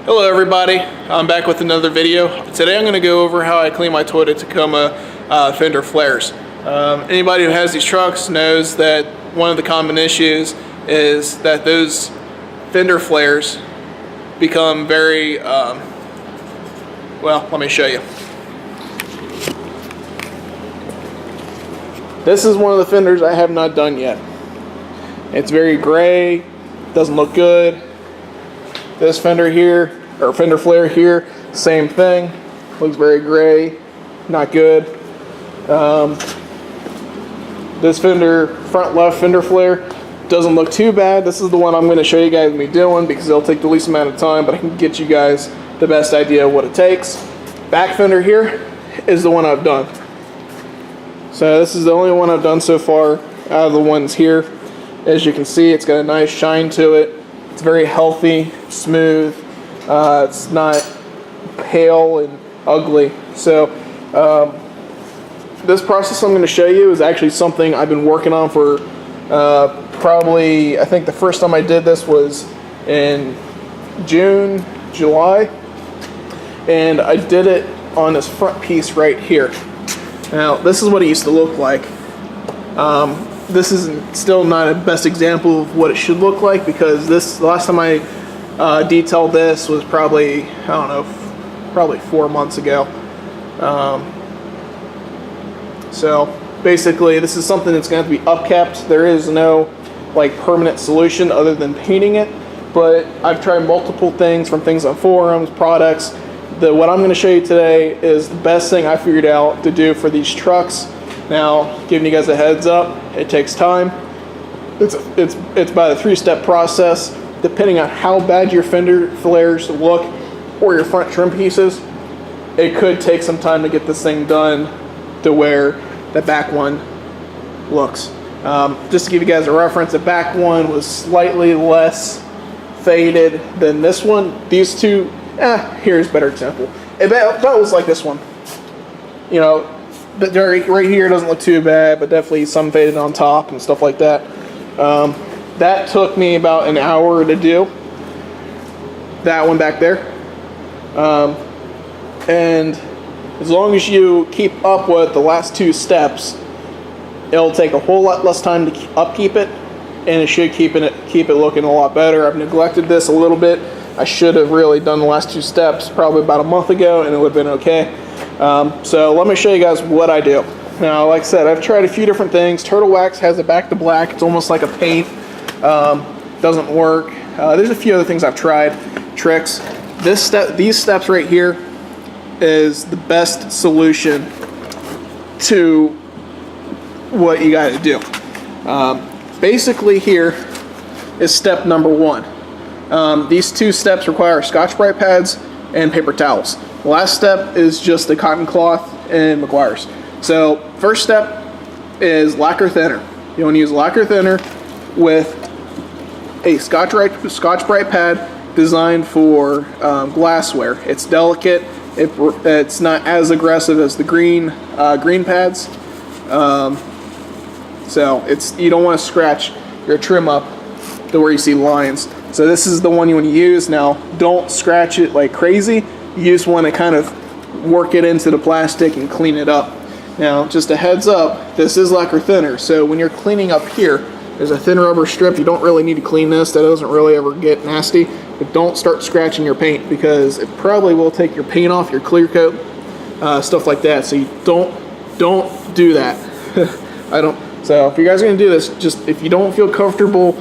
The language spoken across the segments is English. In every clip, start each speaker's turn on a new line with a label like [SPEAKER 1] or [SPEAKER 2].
[SPEAKER 1] Hello everybody, I'm back with another video. Today I'm going to go over how I clean my Toyota Tacoma fender flares. Anybody who has these trucks knows that one of the common issues is that those fender flares become very, well, let me show you. This is one of the fenders I have not done yet. It's very gray, doesn't look good. This fender here, or fender flare here, same thing. Looks very gray, not good. This fender, front left fender flare, doesn't look too bad. This is the one I'm going to show you guys me doing because it'll take the least amount of time, but I can get you guys the best idea of what it takes. Back fender here is the one I've done. So this is the only one I've done so far out of the ones here. As you can see, it's got a nice shine to it. It's very healthy, smooth. It's not pale and ugly. So this process I'm going to show you is actually something I've been working on for probably, I think the first time I did this was in June, July. And I did it on this front piece right here. Now, this is what it used to look like. This is still not a best example of what it should look like because the last time I detailed this was probably, I don't know, probably 4 months ago. So basically this is something that's going to have to be upkept. There is no like permanent solution other than painting it, but I've tried multiple things, from things on forums, products. What I'm going to show you today is the best thing I figured out to do for these trucks. Now, giving you guys a heads up, it takes time. It's about a 3-step process. Depending on how bad your fender flares look or your front trim pieces, it could take some time to get this thing done to where the back one looks. Just to give you guys a reference, the back one was slightly less faded than this one. These two, here's a better example. That was like this one. You know, but right here doesn't look too bad, but definitely some faded on top and stuff like that. That took me about an hour to do. That one back there. And as long as you keep up with the last 2 steps, it'll take a whole lot less time to upkeep it, and it should keep it looking a lot better. I've neglected this a little bit. I should have really done the last 2 steps probably about a month ago, and it would have been okay. So let me show you guys what I do. Now, like I said, I've tried a few different things. Turtle Wax has it back to black. It's almost like a paint. Doesn't work. There's a few other things I've tried, tricks. These steps right here is the best solution to what you got to do. Basically, here is step number 1. These 2 steps require Scotch-Brite pads and paper towels. The last step is just the cotton cloth and McGuire's. So first step is lacquer thinner. You want to use lacquer thinner with a Scotch-Brite pad designed for glassware. It's delicate. It's not as aggressive as the green pads. So you don't want to scratch your trim up to where you see lines. So this is the one you want to use. Now, don't scratch it like crazy. You just want to kind of work it into the plastic and clean it up. Now, just a heads up, this is lacquer thinner. So when you're cleaning up here, there's a thin rubber strip. You don't really need to clean this. That doesn't really ever get nasty. But don't start scratching your paint because it probably will take your paint off, your clear coat, stuff like that. So you don't do that. So if you guys are going to do this, just if you don't feel comfortable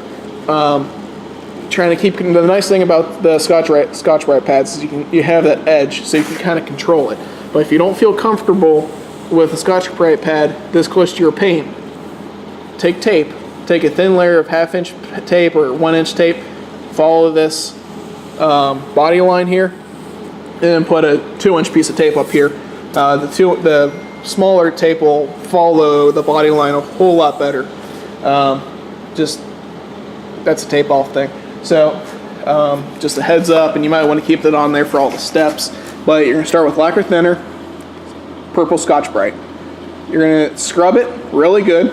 [SPEAKER 1] trying to keep, the nice thing about the Scotch-Brite pads is you have that edge, so you can kind of control it. But if you don't feel comfortable with a Scotch-Brite pad this close to your paint, take tape. Take a thin layer of 1/2-inch tape or 1-inch tape. Follow this body line here, and then put a 2-inch piece of tape up here. The smaller tape will follow the body line a whole lot better. That's a tape off thing. So just a heads up, and you might want to keep that on there for all the steps. But you're going to start with lacquer thinner, purple Scotch-Brite. You're going to scrub it really good.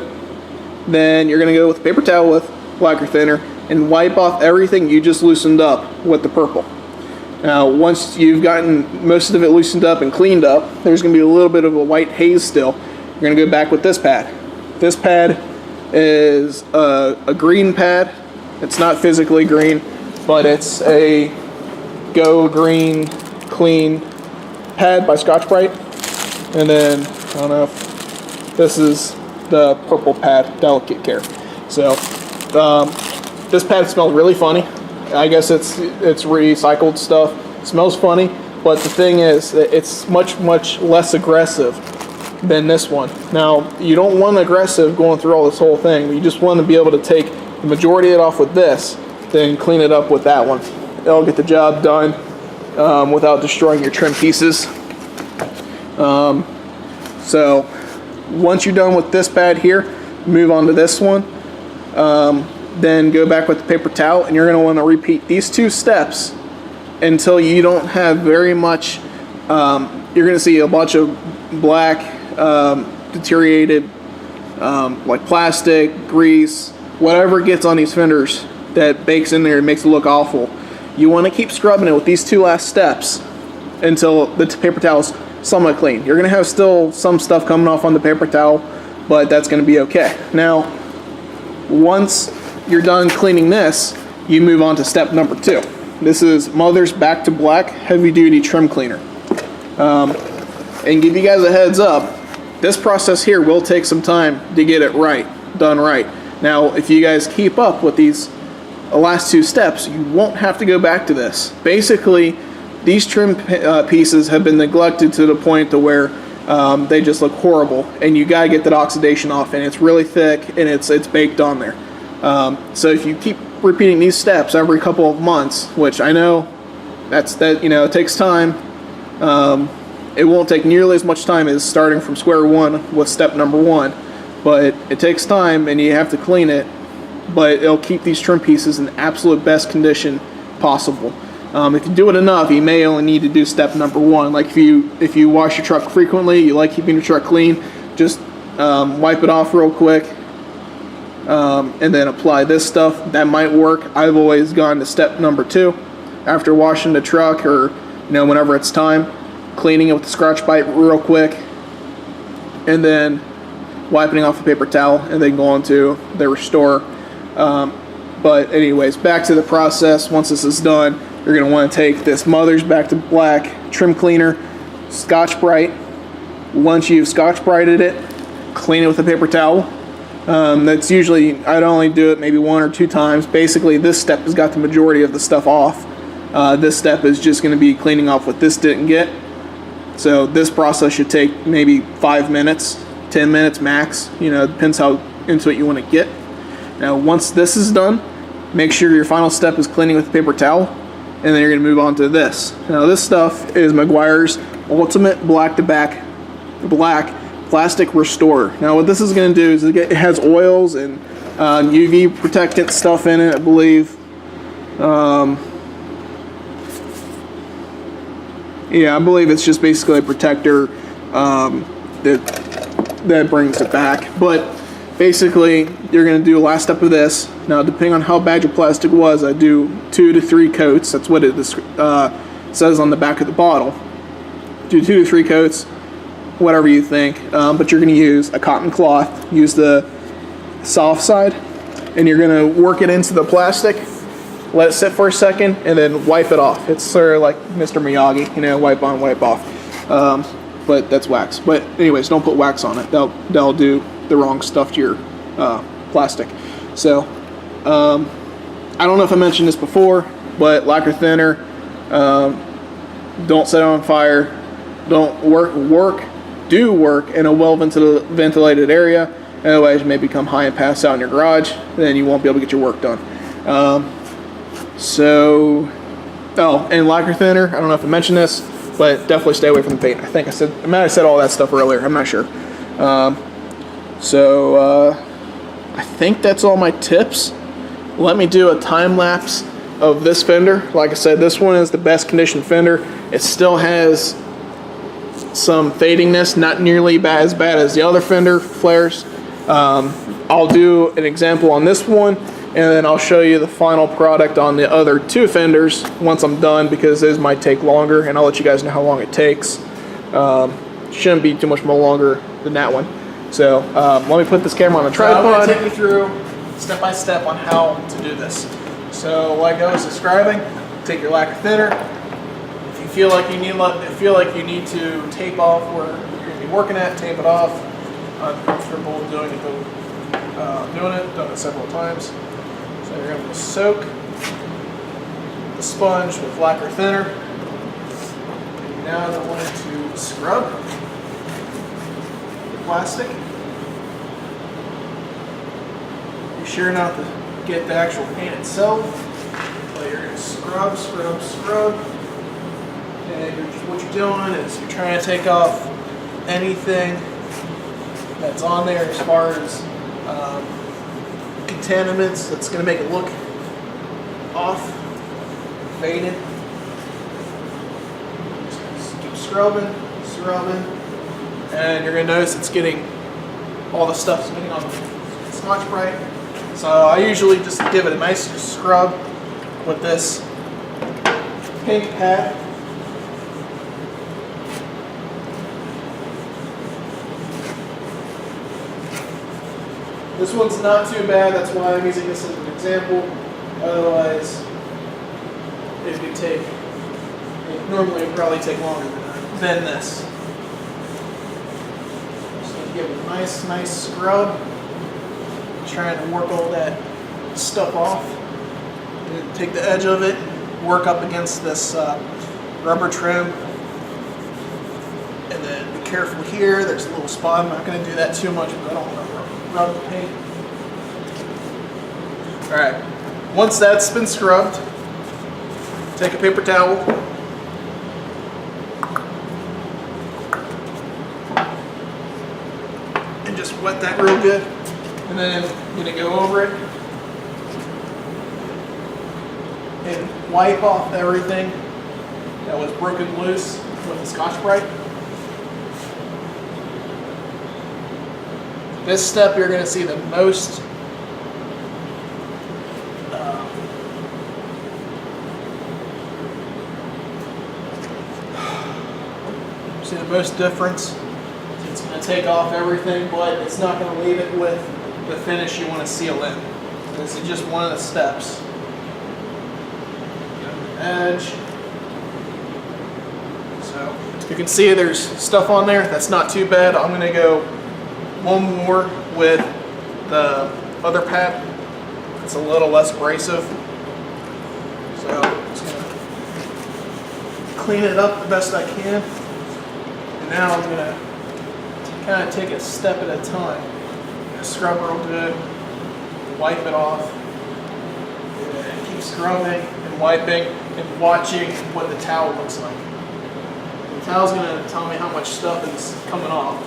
[SPEAKER 1] Then you're going to go with a paper towel with lacquer thinner and wipe off everything you just loosened up with the purple. Now, once you've gotten most of it loosened up and cleaned up, there's going to be a little bit of a white haze still. You're going to go back with this pad. This pad is a green pad. It's not physically green, but it's a Go Green Clean pad by Scotch-Brite. And then, I don't know if this is the purple pad, Delicate Care. So, this pad smells really funny. I guess it's recycled stuff. It smells funny, but the thing is, it's much less aggressive than this one. Now, you don't want aggressive going through all this whole thing. You just want to be able to take the majority of it off with this, then clean it up with that one. It'll get the job done without destroying your trim pieces. So, once you're done with this pad here, move on to this one. Then go back with the paper towel, and you're going to want to repeat these 2 steps until you don't have very much. You're going to see a bunch of black, deteriorated, like plastic, grease, whatever gets on these fenders that bakes in there and makes it look awful. You want to keep scrubbing it with these 2 last steps until the paper towel's somewhat clean. You're going to have still some stuff coming off on the paper towel, but that's going to be okay. Now, once you're done cleaning this, you move on to step number 2. This is Mother's Back to Black Heavy Duty Trim Cleaner. And give you guys a heads up, this process here will take some time to get it done right. Now, if you guys keep up with these last 2 steps, you won't have to go back to this. Basically, these trim pieces have been neglected to the point to where they just look horrible, and you gotta get that oxidation off, and it's really thick and it's baked on there. So if you keep repeating these steps every couple of months, which I know it takes time. It won't take nearly as much time as starting from square one with step number 1, but it takes time and you have to clean it, but it'll keep these trim pieces in the absolute best condition possible. If you do it enough, you may only need to do step number 1. Like if you wash your truck frequently, you like keeping your truck clean, just wipe it off real quick, and then apply this stuff. That might work. I've always gone to step number 2 after washing the truck, or whenever it's time, cleaning it with the Scotch-Brite real quick, and then wiping off the paper towel, and then going to the Restore. But anyways, back to the process. Once this is done, you're going to want to take this Mother's Back to Black Trim Cleaner, Scotch-Brite. Once you've Scotch-Brited it, clean it with a paper towel. That's usually, I'd only do it maybe 1 or 2 times. Basically, this step has got the majority of the stuff off. This step is just going to be cleaning off what this didn't get. So this process should take maybe 5 minutes, 10 minutes max. Depends how into it you want to get. Now, once this is done, make sure your final step is cleaning with the paper towel, and then you're going to move on to this. Now, this stuff is Meguiar's Ultimate Black to Black Plastic Restorer. Now, what this is going to do is it has oils and UV protectant stuff in it, I believe. Yeah, I believe it's just basically a protector that brings it back. But basically, you're going to do the last step of this. Now, depending on how bad your plastic was, I do 2 to 3 coats. That's what it says on the back of the bottle. Do 2 to 3 coats, whatever you think. But you're going to use a cotton cloth. Use the soft side, and you're going to work it into the plastic. Let it sit for a second, and then wipe it off. It's sort of like Mr. Miyagi, wipe on, wipe off. But that's wax. But anyways, don't put wax on it. That'll do the wrong stuff to your plastic. So, I don't know if I mentioned this before, but lacquer thinner, don't set it on fire. Don't do work in a well-ventilated area. Otherwise, you may become high and pass out in your garage. Then you won't be able to get your work done. And lacquer thinner, I don't know if I mentioned this, but definitely stay away from the paint. I might have said all that stuff earlier, I'm not sure. I think that's all my tips. Let me do a time lapse of this fender. Like I said, this one is the best conditioned fender. It still has some fadingness, not nearly as bad as the other fender flares. I'll do an example on this one, and then I'll show you the final product on the other 2 fenders once I'm done, because those might take longer, and I'll let you guys know how long it takes. Shouldn't be too much more longer than that one. So let me put this camera on a tripod. I'm going to take you through step by step on how to do this. So like I was describing, take your lacquer thinner. If you feel like you need to tape off where you're going to be working at, tape it off. I'm comfortable doing it, done it several times. So you're going to soak the sponge with lacquer thinner. And now I want to scrub the plastic. Be sure not to get the actual paint itself, but you're going to scrub, scrub, scrub. And what you're doing is you're trying to take off anything that's on there as far as contaminants that's going to make it look off, faded. Just keep scrubbing, scrubbing, and you're going to notice it's getting, all the stuff's getting on the Scotch-Brite. So I usually just give it a nice scrub with this pink pad. This one's not too bad, that's why I'm using this as an example. Otherwise, it normally would probably take longer than this. Just gonna give it a nice scrub. Trying to work all that stuff off. And take the edge of it, work up against this rubber trim. And then be careful here, there's a little spot. I'm not going to do that too much because I don't want to rub the paint. Alright, once that's been scrubbed, take a paper towel. And just wet that real good. And then I'm going to go over it and wipe off everything that was broken loose with the Scotch-Brite. This step you're going to see the most difference. It's going to take off everything, but it's not going to leave it with the finish you want to seal in. This is just one of the steps. Edge. So you can see there's stuff on there. That's not too bad. I'm going to go one more with the other pad. It's a little less abrasive. So I'm just going to clean it up the best I can. And now I'm going to kind of take it a step at a time. Scrub real good, wipe it off, and keep scrubbing and wiping and watching what the towel looks like. The towel's going to tell me how much stuff is coming off.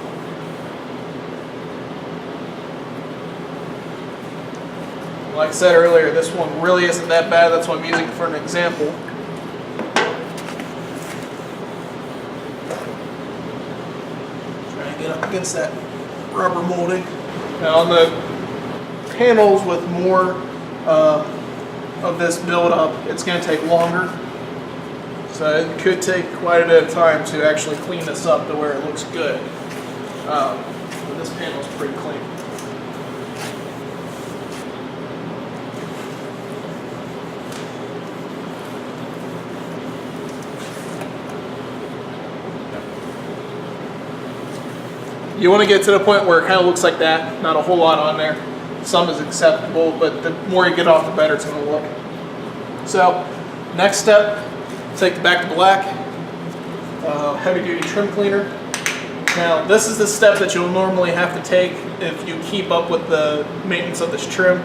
[SPEAKER 1] Like I said earlier, this one really isn't that bad, that's why I'm using it for an example. Trying to get up against that rubber molding. Now on the panels with more of this buildup, it's going to take longer. So it could take quite a bit of time to actually clean this up to where it looks good. But this panel's pretty clean. You want to get to the point where it kind of looks like that, not a whole lot on there. Some is acceptable, but the more you get off, the better it's going to look. So, next step, take the back to black, heavy duty trim cleaner. Now, this is the step that you'll normally have to take if you keep up with the maintenance of this trim.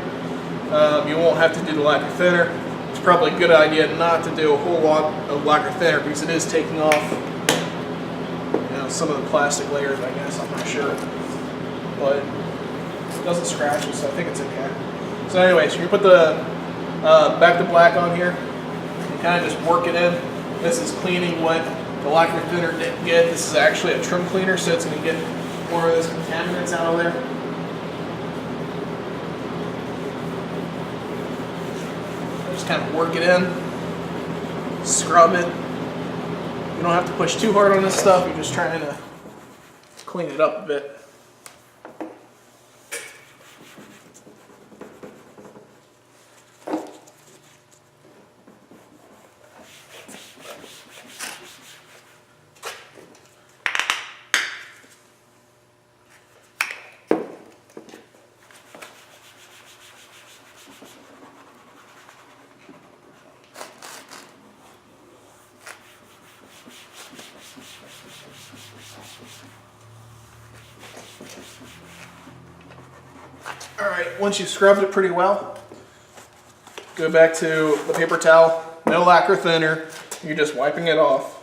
[SPEAKER 1] You won't have to do the lacquer thinner. It's probably a good idea not to do a whole lot of lacquer thinner because it is taking off some of the plastic layers, I guess, I'm not sure, but it doesn't scratch it, so I think it's okay. So anyways, you put the back to black on here and kind of just work it in. This is cleaning what the lacquer thinner didn't get. This is actually a trim cleaner, so it's going to get more of those contaminants out of there. Just kind of work it in, scrub it. You don't have to push too hard on this stuff, you're just trying to clean it up a bit. Alright, once you've scrubbed it pretty well, go back to the paper towel, no lacquer thinner, you're just wiping it off.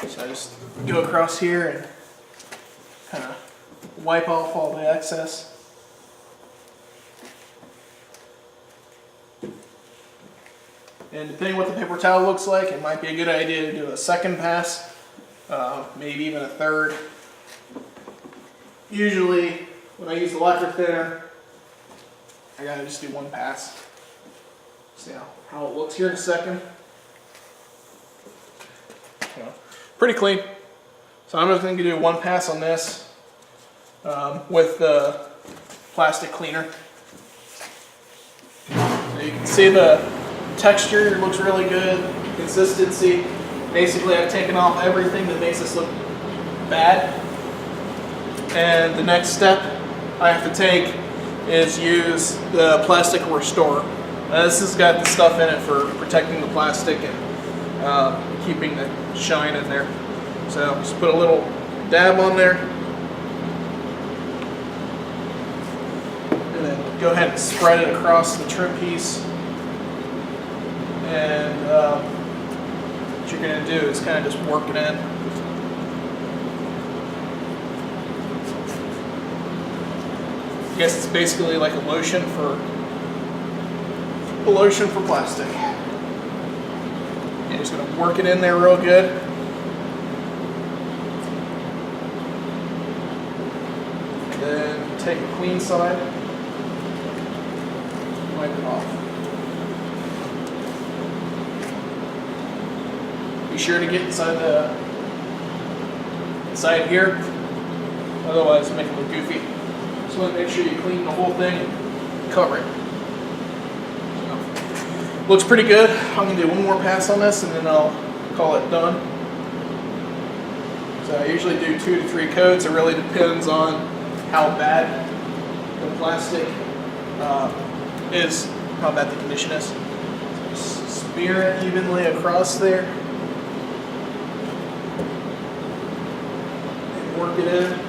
[SPEAKER 1] So I just go across here and kind of wipe off all the excess. And depending what the paper towel looks like, it might be a good idea to do a second pass, maybe even a third. Usually, when I use the lacquer thinner, I gotta just do one pass. See how it looks here in a second. Pretty clean. So I'm just going to do one pass on this with the plastic cleaner. So you can see the texture looks really good. Consistency. Basically, I've taken off everything that makes this look bad. And the next step I have to take is use the plastic restorer. This has got the stuff in it for protecting the plastic and keeping the shine in there. So just put a little dab on there. And then go ahead and spread it across the trim piece. And what you're going to do is kind of just work it in. I guess it's basically like a lotion for plastic. You're just going to work it in there real good. Then take a clean side, wipe it off. Be sure to get inside here, otherwise it'll make it look goofy. Just want to make sure you clean the whole thing and cover it. So, looks pretty good. I'm going to do one more pass on this and then I'll call it done. So I usually do 2 to 3 coats. It really depends on how bad the plastic is, how bad the condition is. So just smear it evenly across there. And work it in.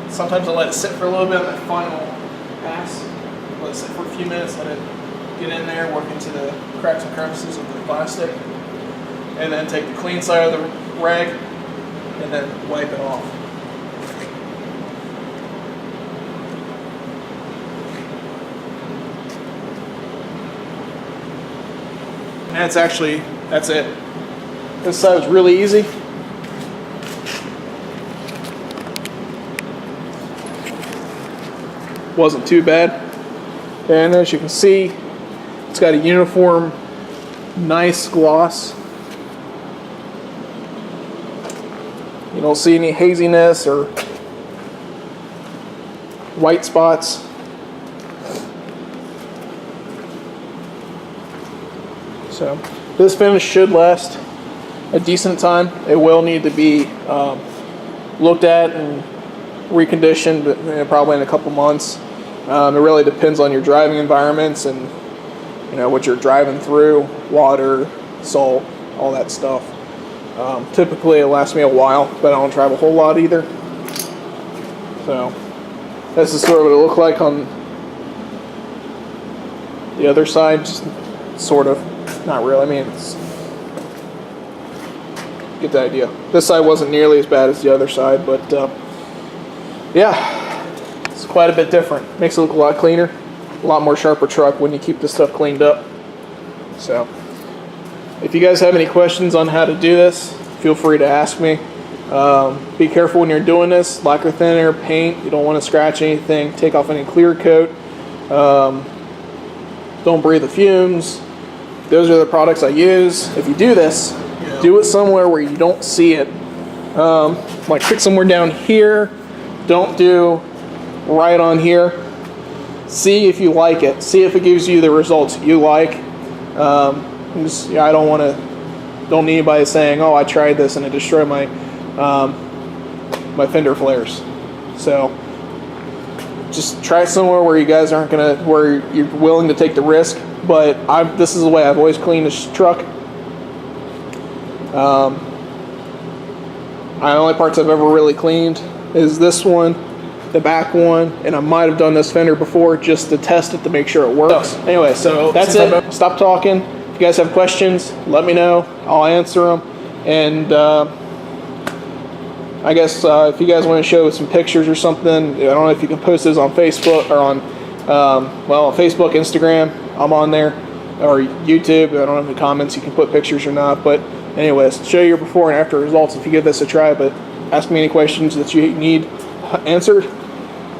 [SPEAKER 1] Sometimes I let it sit for a little bit on that final pass. Let it sit for a few minutes, let it get in there, work into the cracks and crevices of the plastic. And then take the clean side of the rag and then wipe it off. And that's it. This side was really easy. Wasn't too bad. And as you can see, it's got a uniform, nice gloss. You don't see any haziness or white spots. So this finish should last a decent time. It will need to be looked at and reconditioned, but probably in a couple months. It really depends on your driving environments and what you're driving through, water, salt, all that stuff. Typically it lasts me a while, but I don't drive a whole lot either. So this is sort of what it looked like on the other side, just sort of. Not really, I mean, get the idea. This side wasn't nearly as bad as the other side, but yeah, it's quite a bit different. Makes it look a lot cleaner, a lot more sharper truck when you keep this stuff cleaned up. So, if you guys have any questions on how to do this, feel free to ask me. Be careful when you're doing this. Lacquer thinner, paint, you don't want to scratch anything. Take off any clear coat. don't breathe the fumes. Those are the products I use. If you do this, do it somewhere where you don't see it. Like pick somewhere down here. Don't do right on here. See if you like it. See if it gives you the results you like. I don't need anybody saying, "Oh, I tried this and it destroyed my my Fender flares." So just try somewhere where you guys aren't where you're willing to take the risk. But this is the way I've always cleaned this truck. The only parts I've ever really cleaned is this one, the back one, and I might have done this fender before just to test it to make sure it works. Anyway, so that's it. Stop talking. If you guys have questions, let me know. I'll answer them. And I guess if you guys want to show some pictures or something, I don't know if you can post those on Facebook or on Facebook, Instagram. I'm on there, or YouTube. I don't know in the comments you can put pictures or not. But anyways, show your before and after results if you give this a try. But ask me any questions that you need answered,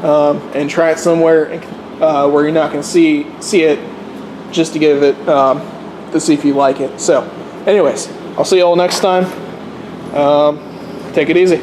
[SPEAKER 1] and try it somewhere where you're not going to see it, just to give it to see if you like it. So anyways, I'll see you all next time. Take it easy.